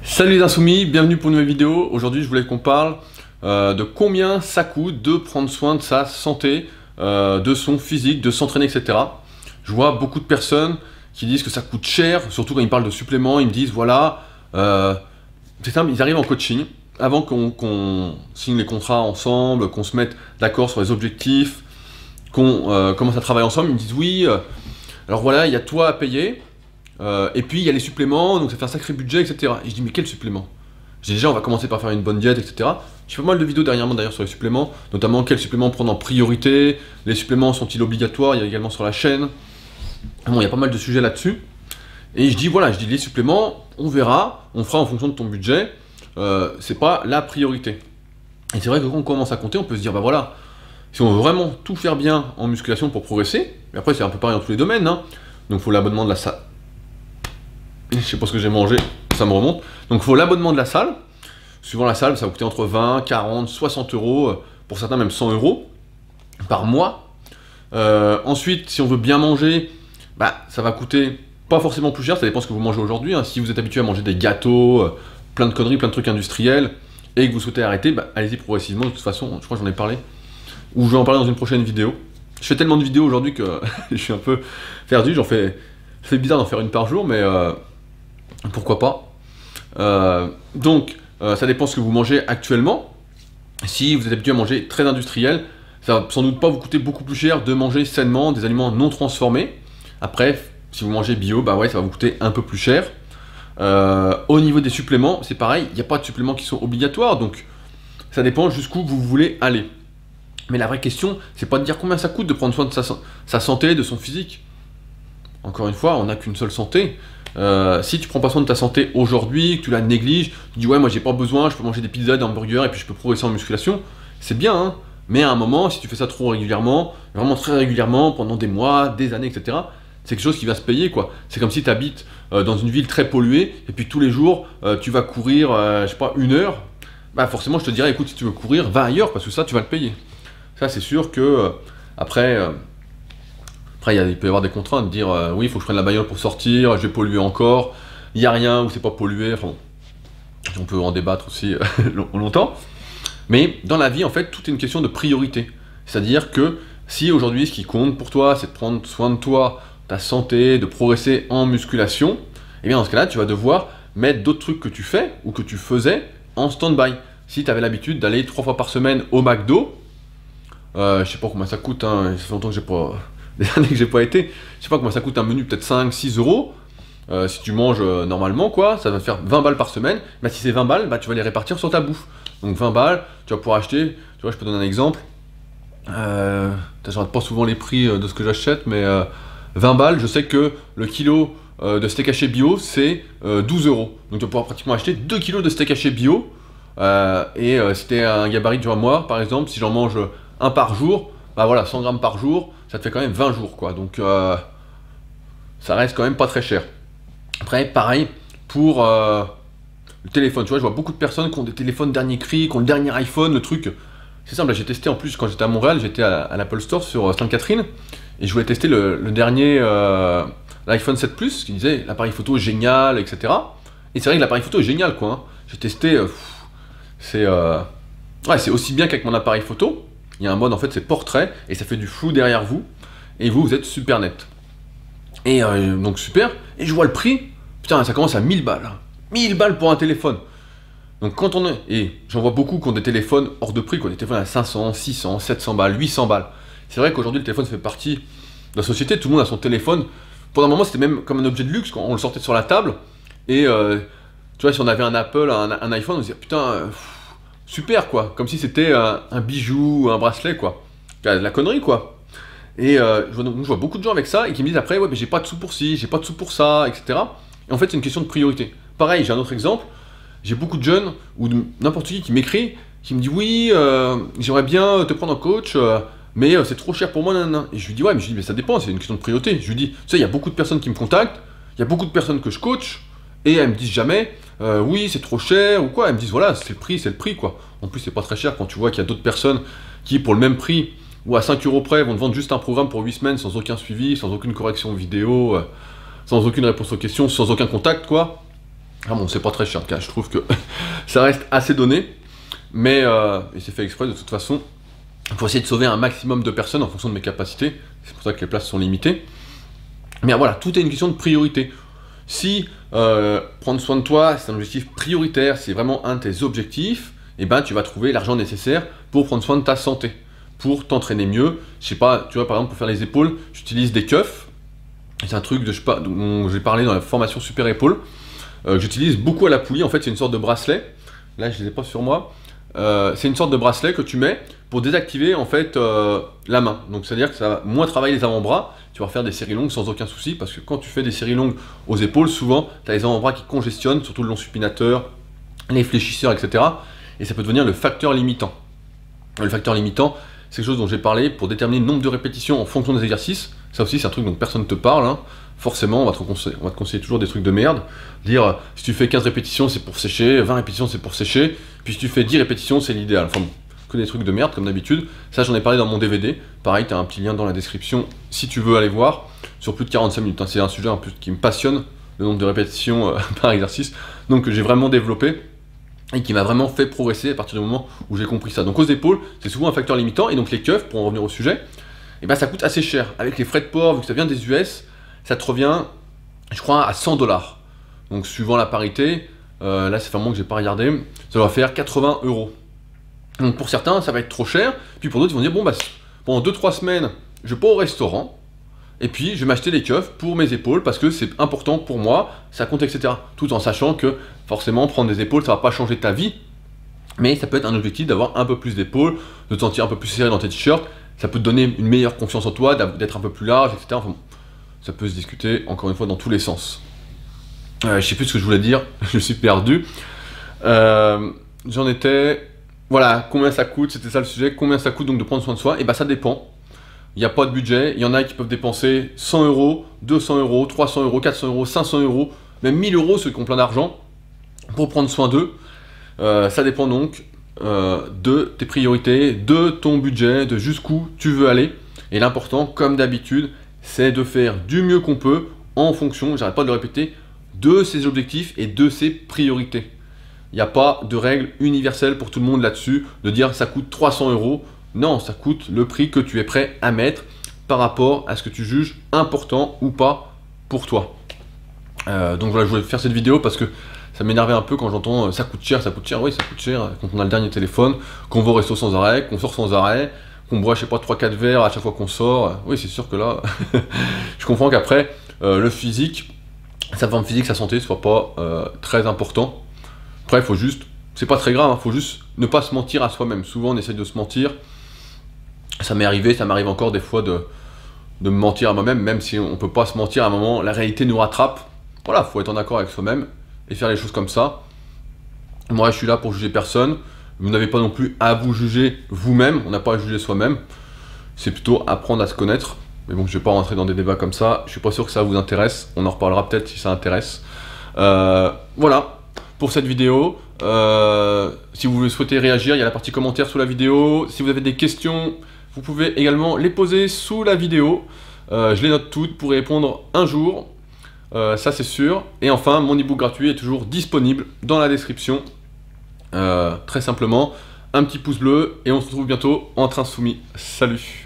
Salut les insoumis, bienvenue pour une nouvelle vidéo. Aujourd'hui je voulais qu'on parle de combien ça coûte de prendre soin de sa santé, de son physique, de s'entraîner, etc. Je vois beaucoup de personnes qui disent que ça coûte cher, surtout quand ils parlent de suppléments, ils me disent voilà, c'est simple, ils arrivent en coaching, avant qu'on signe les contrats ensemble, qu'on se mette d'accord sur les objectifs, qu'on commence à travailler ensemble, ils me disent oui, alors voilà, il y a toi à payer, et puis il y a les suppléments, donc ça fait un sacré budget, etc. Et je dis mais quel supplément? Déjà on va commencer par faire une bonne diète, etc. J'ai fait pas mal de vidéos dernièrement d'ailleurs sur les suppléments, notamment quels suppléments prendre en priorité, les suppléments sont-ils obligatoires, il y a également sur la chaîne. Bon, il y a pas mal de sujets là-dessus. Et je dis voilà, je dis les suppléments, on verra, on fera en fonction de ton budget, c'est pas la priorité. Et c'est vrai que quand on commence à compter, on peut se dire bah voilà, si on veut vraiment tout faire bien en musculation pour progresser, et après c'est un peu pareil dans tous les domaines, hein, donc il faut l'abonnement de la salle. Je sais pas ce que j'ai mangé, ça me remonte. Donc il faut l'abonnement de la salle. Suivant la salle, ça va coûter entre 20, 40, 60 euros, pour certains même 100 euros par mois. Ensuite, si on veut bien manger, bah, ça va coûter pas forcément plus cher, ça dépend ce que vous mangez aujourd'hui. Hein. Si vous êtes habitué à manger des gâteaux, plein de conneries, plein de trucs industriels, et que vous souhaitez arrêter, bah, allez-y progressivement. De toute façon, je crois que j'en ai parlé, ou je vais en parler dans une prochaine vidéo. Je fais tellement de vidéos aujourd'hui que je suis un peu perdu, c'est bizarre d'en faire une par jour, mais pourquoi pas. Ça dépend ce que vous mangez actuellement. Si vous êtes habitué à manger très industriel, ça va sans doute pas vous coûter beaucoup plus cher de manger sainement des aliments non transformés. Après, si vous mangez bio, bah ouais, ça va vous coûter un peu plus cher. Au niveau des suppléments, c'est pareil, il n'y a pas de suppléments qui sont obligatoires, donc ça dépend jusqu'où vous voulez aller. Mais la vraie question, c'est pas de dire combien ça coûte de prendre soin de sa santé, de son physique. Encore une fois, on n'a qu'une seule santé. Si tu prends pas soin de ta santé aujourd'hui, que tu la négliges, tu dis ouais moi j'ai pas besoin, je peux manger des pizzas, des hamburgers et puis je peux progresser en musculation, c'est bien, hein, mais à un moment, si tu fais ça trop régulièrement, vraiment très régulièrement, pendant des mois, des années, etc., c'est quelque chose qui va se payer quoi. C'est comme si tu habites dans une ville très polluée et puis tous les jours tu vas courir, je sais pas, 1 heure, bah forcément je te dirais écoute si tu veux courir, va ailleurs parce que ça tu vas le payer. Ça c'est sûr que après il peut y avoir des contraintes, dire oui, il faut que je prenne la bagnole pour sortir, je vais polluer encore, il n'y a rien ou c'est pas pollué, enfin bon, on peut en débattre aussi longtemps. Mais dans la vie, en fait, tout est une question de priorité. C'est-à-dire que si aujourd'hui, ce qui compte pour toi, c'est de prendre soin de toi, ta santé, de progresser en musculation, et bien dans ce cas-là, tu vas devoir mettre d'autres trucs que tu fais ou que tu faisais en stand-by. Si tu avais l'habitude d'aller 3 fois par semaine au McDo, je sais pas combien ça coûte, hein, ça fait longtemps que j'ai pas... des années que j'ai pas été, je sais pas comment ça coûte un menu, peut-être 5-6 euros, si tu manges normalement quoi, ça va faire 20 balles par semaine, bah si c'est 20 balles, bah tu vas les répartir sur ta bouffe, donc 20 balles, tu vas pouvoir acheter, tu vois je peux donner un exemple, j'arrête pas souvent les prix de ce que j'achète, mais 20 balles, je sais que le kilo de steak haché bio c'est 12 euros, donc tu vas pouvoir pratiquement acheter 2 kilos de steak haché bio, si t'es un gabarit du moi par exemple, si j'en mange un par jour, bah voilà, 100 grammes par jour, ça te fait quand même 20 jours quoi, donc ça reste quand même pas très cher. Après pareil pour le téléphone, tu vois, je vois beaucoup de personnes qui ont des téléphones dernier cri, qui ont le dernier iPhone, le truc, c'est simple, j'ai testé en plus quand j'étais à Montréal, j'étais à l'Apple Store sur Sainte-Catherine, et je voulais tester le dernier, l'iPhone 7 Plus, qui disait l'appareil photo génial, etc. Et c'est vrai que l'appareil photo est génial quoi, hein. J'ai testé, c'est aussi bien qu'avec mon appareil photo. Il y a un mode en fait c'est portrait et ça fait du flou derrière vous et vous êtes super net. Et donc super, et je vois le prix, putain ça commence à 1000 balles. 1000 balles pour un téléphone. Donc quand on est, et j'en vois beaucoup qui ont des téléphones hors de prix, quoi, des téléphones à 500, 600, 700 balles, 800 balles. C'est vrai qu'aujourd'hui le téléphone fait partie de la société, tout le monde a son téléphone. Pendant un moment c'était même comme un objet de luxe quand on le sortait sur la table. Et tu vois si on avait un Apple, un iPhone, on se disait putain... super quoi, comme si c'était un bijou, un bracelet quoi, de la connerie quoi. Et je vois beaucoup de gens avec ça et qui me disent après ouais mais j'ai pas de sous pour ci, j'ai pas de sous pour ça, etc. Et en fait c'est une question de priorité. Pareil, j'ai un autre exemple, j'ai beaucoup de jeunes ou n'importe qui m'écrit, qui me dit oui, j'aimerais bien te prendre en coach, mais c'est trop cher pour moi, nanana. Et je lui dis ouais mais ça dépend, c'est une question de priorité. Je lui dis, tu sais il y a beaucoup de personnes qui me contactent, il y a beaucoup de personnes que je coach, et elles me disent jamais oui c'est trop cher ou quoi, elles me disent voilà c'est le prix quoi. En plus c'est pas très cher quand tu vois qu'il y a d'autres personnes qui pour le même prix ou à 5 euros près vont te vendre juste un programme pour 8 semaines sans aucun suivi, sans aucune correction vidéo, sans aucune réponse aux questions, sans aucun contact quoi. Ah bon, c'est pas très cher en tout cas, je trouve que ça reste assez donné, mais et c'est fait exprès de toute façon, pour essayer de sauver un maximum de personnes en fonction de mes capacités, c'est pour ça que les places sont limitées. Mais voilà, tout est une question de priorité. Si prendre soin de toi, c'est un objectif prioritaire, c'est vraiment un de tes objectifs, et ben tu vas trouver l'argent nécessaire pour prendre soin de ta santé, pour t'entraîner mieux. Je sais pas, tu vois, par exemple, pour faire les épaules, j'utilise des keufs. C'est un truc de, je sais pas, dont j'ai parlé dans la formation Super Épaules. J'utilise beaucoup à la poulie. En fait, c'est une sorte de bracelet. Là, je les ai pas sur moi. C'est une sorte de bracelet que tu mets pour désactiver en fait la main. Donc, c'est-à-dire que ça va moins travailler les avant-bras. Tu vas faire des séries longues sans aucun souci, parce que quand tu fais des séries longues aux épaules, souvent, tu as les avant-bras qui congestionnent, surtout le long supinateur, les fléchisseurs, etc. Et ça peut devenir le facteur limitant. Le facteur limitant, c'est quelque chose dont j'ai parlé pour déterminer le nombre de répétitions en fonction des exercices. Ça aussi, c'est un truc dont personne ne te parle, hein. Forcément, on va te conseiller toujours des trucs de merde. Dire, si tu fais 15 répétitions, c'est pour sécher, 20 répétitions, c'est pour sécher, puis si tu fais 10 répétitions, c'est l'idéal. Enfin bon, que des trucs de merde, comme d'habitude. Ça, j'en ai parlé dans mon DVD. Pareil, tu as un petit lien dans la description, si tu veux aller voir, sur plus de 45 minutes. Hein. C'est un sujet un peu qui me passionne, le nombre de répétitions par exercice, donc que j'ai vraiment développé, et qui m'a vraiment fait progresser à partir du moment où j'ai compris ça. Donc aux épaules, c'est souvent un facteur limitant, et donc les keufs, pour en revenir au sujet, et ben ça coûte assez cher. Avec les frais de port, vu que ça vient des US, ça te revient, je crois, à 100 $. Donc suivant la parité, là c'est un moment que j'ai pas regardé, ça va faire 80 €. Donc pour certains, ça va être trop cher, puis pour d'autres, ils vont dire, bon bah, pendant 2-3 semaines, je vais pas au restaurant, et puis je vais m'acheter des keufs pour mes épaules, parce que c'est important pour moi, ça compte, etc. Tout en sachant que, forcément, prendre des épaules, ça va pas changer ta vie, mais ça peut être un objectif d'avoir un peu plus d'épaules, de te sentir un peu plus serré dans tes t-shirts, ça peut te donner une meilleure confiance en toi, d'être un peu plus large, etc. Enfin, ça peut se discuter, encore une fois, dans tous les sens. Je sais plus ce que je voulais dire, je suis perdu. J'en étais... Voilà, combien ça coûte, c'était ça le sujet, combien ça coûte donc de prendre soin de soi, et bah ça dépend. Il n'y a pas de budget, il y en a qui peuvent dépenser 100 €, 200 €, 300 €, 400 €, 500 €, même 1000 € ceux qui ont plein d'argent, pour prendre soin d'eux. Ça dépend donc de tes priorités, de ton budget, de jusqu'où tu veux aller. Et l'important, comme d'habitude, c'est de faire du mieux qu'on peut en fonction, j'arrête pas de le répéter, de ses objectifs et de ses priorités. Il n'y a pas de règle universelle pour tout le monde là-dessus, de dire ça coûte 300 €. Non, ça coûte le prix que tu es prêt à mettre par rapport à ce que tu juges important ou pas pour toi. Donc voilà, je voulais faire cette vidéo parce que ça m'énervait un peu quand j'entends ça coûte cher, oui ça coûte cher quand on a le dernier téléphone, qu'on va au resto sans arrêt, qu'on sort sans arrêt, qu'on boit je sais pas 3-4 verres à chaque fois qu'on sort. Oui c'est sûr que là, je comprends qu'après le physique, sa forme physique, sa santé soit pas très important. Après il faut juste, c'est pas très grave, hein, faut juste ne pas se mentir à soi-même. Souvent on essaie de se mentir, ça m'est arrivé, ça m'arrive encore des fois de me mentir à moi-même, même si on peut pas se mentir à un moment, la réalité nous rattrape. Voilà, faut être en accord avec soi-même et faire les choses comme ça. Moi je suis là pour juger personne, vous n'avez pas non plus à vous juger vous-même, on n'a pas à juger soi-même, c'est plutôt apprendre à se connaître. Mais bon, je vais pas rentrer dans des débats comme ça, je suis pas sûr que ça vous intéresse, on en reparlera peut-être si ça intéresse. Voilà pour cette vidéo. Si vous souhaitez réagir, il y a la partie commentaires sous la vidéo. Si vous avez des questions, vous pouvez également les poser sous la vidéo. Je les note toutes pour y répondre un jour. Ça c'est sûr. Et enfin, mon ebook gratuit est toujours disponible dans la description. Très simplement, un petit pouce bleu et on se retrouve bientôt en train soumis. Salut!